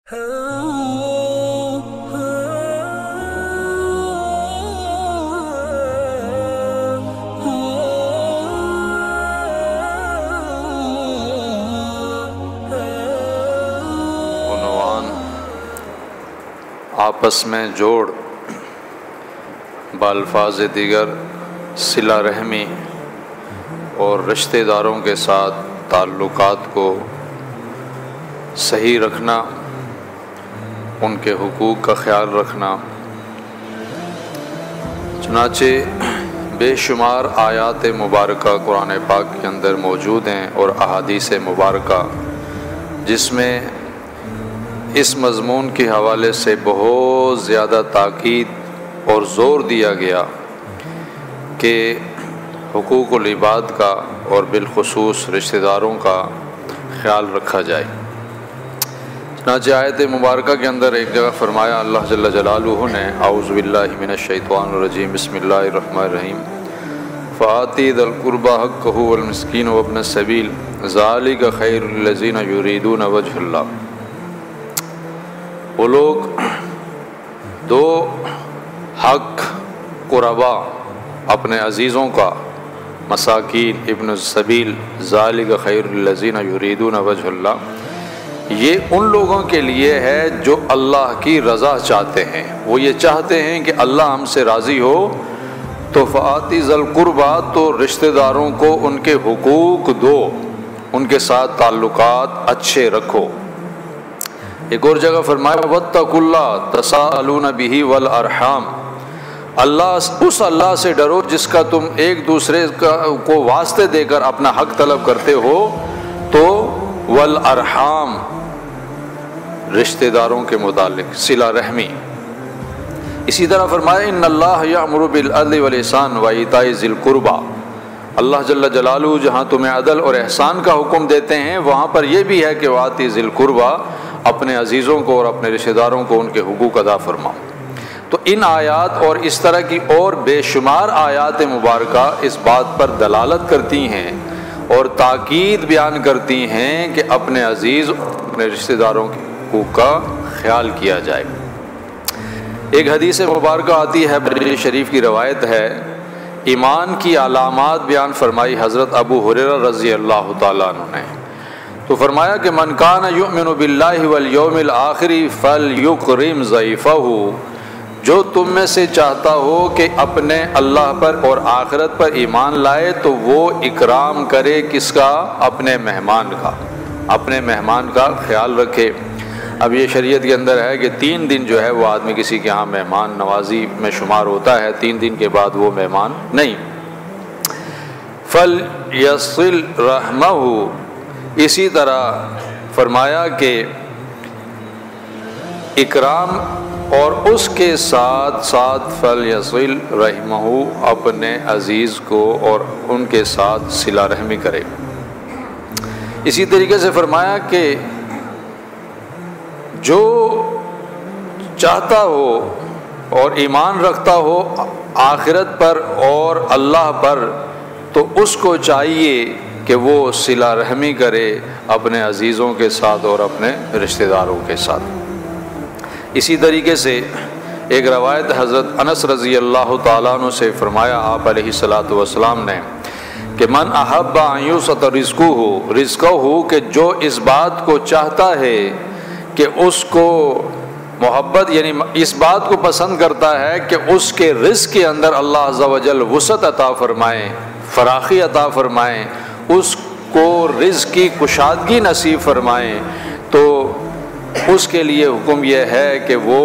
عنوان آپس میں جوڑ بالفاظ دیگر صلہ رحمی اور رشتہ داروں کے ساتھ تعلقات کو صحیح رکھنا، ان کے حقوق کا خیال رکھنا۔ چنانچہ بے شمار آیات مبارکہ قرآن پاک کے اندر موجود ہیں اور احادیث مبارکہ جس میں اس مضمون کے حوالے سے بہت زیادہ تاکید اور زور دیا گیا کہ حقوق العباد کا اور بالخصوص رشتہ داروں کا خیال رکھا جائے۔ چنانچہ آیت مبارکہ کے اندر ایک جگہ فرمایا اللہ جل جلالہ نے، اعوذ باللہ من الشیطان الرجیم، بسم اللہ الرحمن الرحیم، فآتی ذی القربى حقہ والمسکین وابن السبیل ذالک خیر للذین یریدون وجہ اللہ۔ وہ لوگ دو حق قربا اپنے عزیزوں کا، مساکین، ابن السبیل، ذالک خیر للذین یریدون وجہ اللہ، یہ ان لوگوں کے لیے ہے جو اللہ کی رضا چاہتے ہیں، وہ یہ چاہتے ہیں کہ اللہ ہم سے راضی ہو۔ تو فآتی ذی القربى، تو رشتہ داروں کو ان کے حقوق دو، ان کے ساتھ تعلقات اچھے رکھو۔ ایک اور جگہ فرمایا واتقوا اللہ تساءلون بہ والارحام، اس اللہ سے ڈرو جس کا تم ایک دوسرے کو واسطے دے کر اپنا حق طلب کرتے ہو۔ تو والارحام، رشتہ داروں کے متعلق صلہ رحمی۔ اسی طرح فرمایا ان اللہ یأمر بالعدل والإحسان وإیتاء ذی القربى، اللہ جل جلالہ جہاں تمہیں عدل اور احسان کا حکم دیتے ہیں وہاں پر یہ بھی ہے کہ وآتی ذی القربى، اپنے عزیزوں کو اور اپنے رشتہ داروں کو ان کے حقوق ادا فرماؤ۔ تو ان آیات اور اس طرح کی اور بے شمار آیات مبارکہ اس بات پر دلالت کرتی ہیں اور تاکید بیان کرتی ہیں کہ اپنے عزیز اپنے رشتہ داروں کے حقوق کا خیال کیا جائے۔ ایک حدیث مبارکہ آتی ہے، بخاری شریف کی روایت ہے، ایمان کی علامات بیان فرمائی حضرت ابو ہریرہ رضی اللہ تعالیٰ عنہ نے۔ تو فرمایا کہ من کان یؤمن باللہ والیوم الآخر فلیکرم ضیفہ، جو تم میں سے چاہتا ہو کہ اپنے اللہ پر اور آخرت پر ایمان لائے تو وہ اکرام کرے، کس کا؟ اپنے مہمان کا، اپنے مہمان کا خیال رکھے۔ اب یہ شریعت کے اندر ہے کہ 3 دن جو ہے وہ آدمی کسی کے ہاں مہمان نوازی میں شمار ہوتا ہے، 3 دن کے بعد وہ مہمان نہیں۔ فلیصل رحمہ، اسی طرح فرمایا کہ اکرام اور اس کے ساتھ ساتھ فلیصل رحمہ، اپنے عزیز کو اور ان کے ساتھ صلہ رحمی کرے۔ اسی طریقے سے فرمایا کہ جو چاہتا ہو اور ایمان رکھتا ہو آخرت پر اور اللہ پر تو اس کو چاہیے کہ وہ صلہ رحمی کرے اپنے عزیزوں کے ساتھ اور اپنے رشتہ داروں کے ساتھ۔ اسی طریقے سے ایک روایت حضرت انس رضی اللہ تعالیٰ عنہ سے فرمایا آپ علیہ الصلاۃ والسلام نے کہ من احب ان یبسط رزقہ، کہ جو اس بات کو چاہتا ہے کہ اس کو محبت، یعنی اس بات کو پسند کرتا ہے کہ اس کے رزق کے اندر اللہ عز و جل وسعت عطا فرمائیں، فراخی عطا فرمائیں، اس کو رزق کی کشادگی نصیب فرمائیں، تو اس کے لیے حکم یہ ہے کہ وہ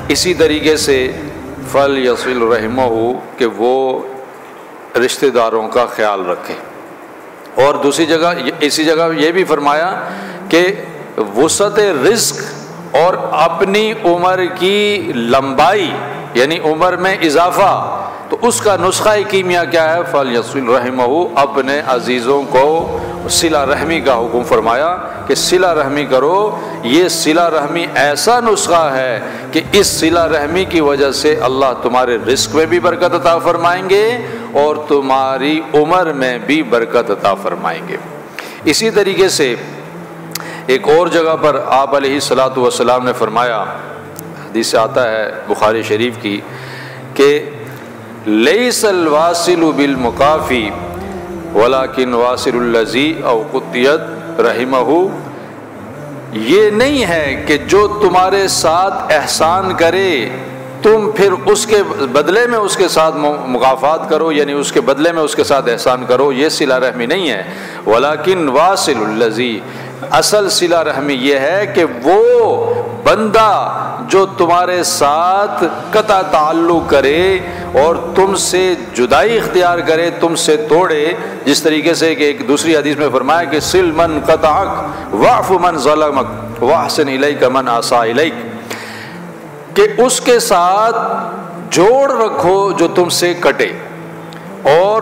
اسی طریقے سے فلیصل رحمہ، کہ وہ رشتہ داروں کا خیال رکھے۔ اور دوسری جگہ اسی جگہ یہ بھی فرمایا کہ وسعت رزق اور اپنی عمر کی لمبائی، یعنی عمر میں اضافہ، تو اس کا نسخہ کیمیا کیا ہے؟ فلیصل رحمہ، اپنے عزیزوں کو صلہ رحمی کا حکم فرمایا کہ صلہ رحمی کرو۔ یہ صلہ رحمی ایسا نسخہ ہے کہ اس صلہ رحمی کی وجہ سے اللہ تمہارے رزق میں بھی برکت عطا فرمائیں گے اور تمہاری عمر میں بھی برکت عطا فرمائیں گے۔ اسی طریقے سے ایک اور جگہ پر آپ علیہ الصلاۃ والسلام نے فرمایا، حدیث سے آتا ہے بخاری شریف کی، کہ لیس الواصل بالمکافی ولکن واصل الذی او قطعت رحمہ، یہ نہیں ہے کہ جو تمہارے ساتھ احسان کرے تم پھر اس کے بدلے میں اس کے ساتھ مکافات کرو، یعنی اس کے بدلے میں اس کے ساتھ احسان کرو، یہ صلہ رحمی نہیں ہے۔ ولیکن واصل الذی، اصل صلہ رحمی یہ ہے کہ وہ بندہ جو تمہارے ساتھ قطع تعلق کرے اور تم سے جدائی اختیار کرے، تم سے توڑے، جس طریقے سے کہ ایک دوسری حدیث میں فرمایا کہ سل من قطعک واعف من ظلمک واحسن الیک من اساء الیک، کہ اس کے ساتھ جوڑ رکھو جو تم سے کٹے، اور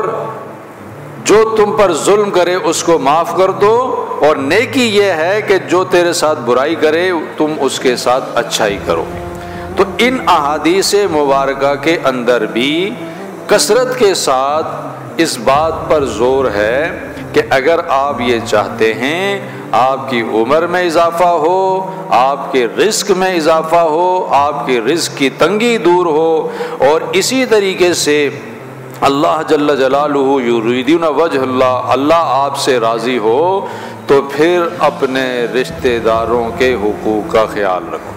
جو تم پر ظلم کرے اس کو معاف کر دو، اور نیکی یہ ہے کہ جو تیرے ساتھ برائی کرے تم اس کے ساتھ اچھائی کرو۔ تو ان احادیث مبارکہ کے اندر بھی کثرت کے ساتھ اس بات پر زور ہے کہ اگر آپ یہ چاہتے ہیں آپ کی عمر میں اضافہ ہو، آپ کے رزق میں اضافہ ہو، آپ کے رزق کی تنگی دور ہو، اور اسی طریقے سے اللہ جل جلالہ یریدون وجہ اللہ، اللہ آپ سے راضی ہو، تو پھر اپنے رشتہ داروں کے حقوق کا خیال رکھو۔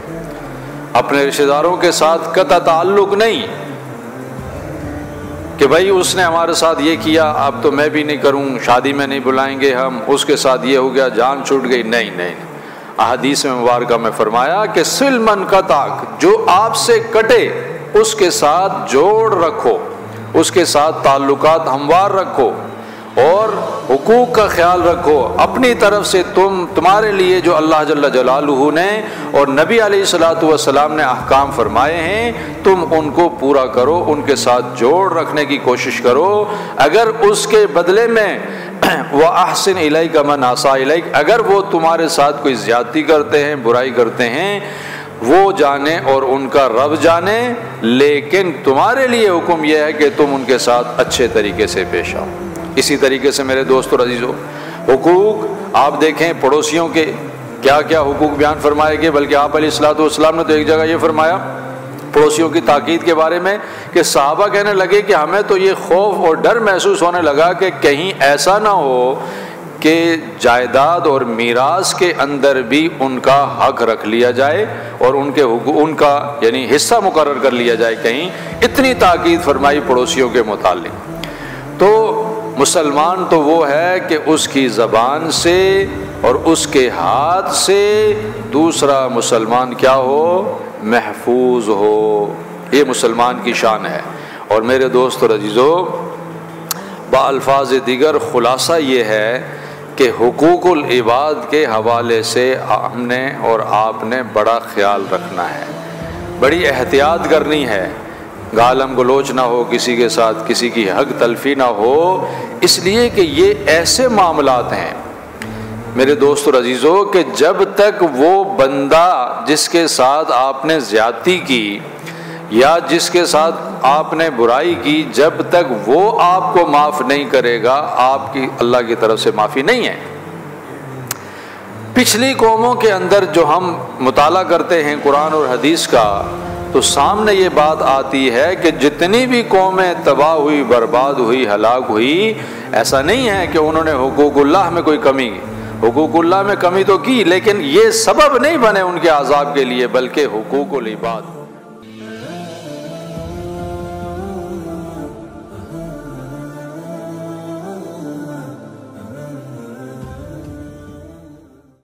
اپنے رشتہ داروں کے ساتھ قطع تعلق نہیں کہ بھائی اس نے ہمارے ساتھ یہ کیا اب تو میں بھی نہیں کروں، شادی میں نہیں بلائیں گے ہم، اس کے ساتھ یہ ہو گیا، جان چھوٹ گئی، نہیں۔ احادیث میں مبارکہ میں فرمایا کہ سل من قطعک، جو آپ سے کٹے اس کے ساتھ جوڑ رکھو، اس کے ساتھ تعلقات ہموار رکھو، اور حقوق کا خیال رکھو اپنی طرف سے۔ تمہارے لیے جو اللہ جل جلالہ نے اور نبی علیہ الصلوۃ والسلام نے احکام فرمائے ہیں تم ان کو پورا کرو، ان کے ساتھ جوڑ رکھنے کی کوشش کرو۔ اگر اس کے بدلے میں وَأَحْسِنْ إِلَيْكَ مَنْ أَسَاءَ إِلَيْكَ، اگر وہ تمہارے ساتھ کوئی زیادتی کرتے ہیں، برائی کرتے ہیں، وہ جانے اور ان کا رب جانے، لیکن تمہارے لیے حکم یہ ہے کہ تم ان کے ساتھ اچھے طریقے سے پیش آؤ۔ اسی طریقے سے میرے دوست اور عزیزو، حقوق آپ دیکھیں پڑوسیوں کے کیا کیا حقوق بیان فرمائے گئے، بلکہ آپ علیہ الصلوۃ والسلام نے تو ایک جگہ یہ فرمایا پڑوسیوں کی تاکید کے بارے میں کہ صحابہ کہنے لگے کہ ہمیں تو یہ خوف اور ڈر محسوس ہونے لگا کہ کہیں ایسا نہ ہو کہ جائیداد اور میراث کے اندر بھی ان کا حق رکھ لیا جائے اور ان کا یعنی حصہ مقرر کر لیا جائے، کہیں اتنی تاکید فرمائی پڑوسیوں کے متعلق۔ تو مسلمان تو وہ ہے کہ اس کی زبان سے اور اس کے ہاتھ سے دوسرا مسلمان کیا ہو، محفوظ ہو، یہ مسلمان کی شان ہے۔ اور میرے دوست اور عزیزو، بالفاظ دیگر خلاصہ یہ ہے کہ حقوق العباد کے حوالے سے ہم نے اور آپ نے بڑا خیال رکھنا ہے، بڑی احتیاط کرنی ہے، گالم گلوچ نہ ہو کسی کے ساتھ، کسی کی حق تلفی نہ ہو، اس لیے کہ یہ ایسے معاملات ہیں میرے دوست اور عزیزو کہ جب تک وہ بندہ جس کے ساتھ آپ نے زیادتی کی یا جس کے ساتھ آپ نے برائی کی، جب تک وہ آپ کو معاف نہیں کرے گا، آپ کی اللہ کی طرف سے معافی نہیں ہے۔ پچھلی قوموں کے اندر جو ہم مطالعہ کرتے ہیں قرآن اور حدیث کا، تو سامنے یہ بات آتی ہے کہ جتنی بھی قومیں تباہ ہوئی، برباد ہوئی، ہلاک ہوئی، ایسا نہیں ہے کہ انہوں نے حقوق اللہ میں کوئی کمی کی، حقوق اللہ میں کمی تو کی، لیکن یہ سبب نہیں بنے ان کے عذاب کے لیے، بلکہ حقوق العباد